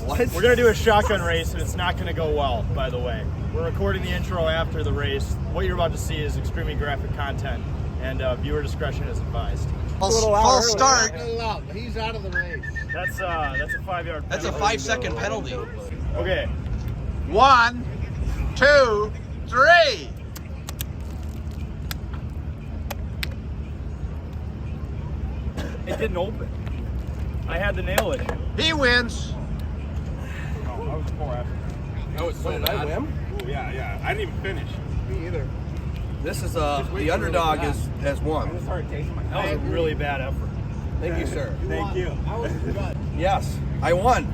What? We're going to do a shotgun race, and it's not going to go well, by the way. We're recording the intro after the race. What you're about to see is extremely graphic content, and viewer discretion is advised. False start. He's out of the race. That's a 5 yard. That's a 5-second penalty. Okay. 1, 2, 3. It didn't open. I had the nail issue. He wins. I was 4 after. That was so bad. Ooh, yeah. I didn't even finish. Me either. This is the underdog has won. That was a really bad effort. Thank you, sir. Thank you. Yes, I won.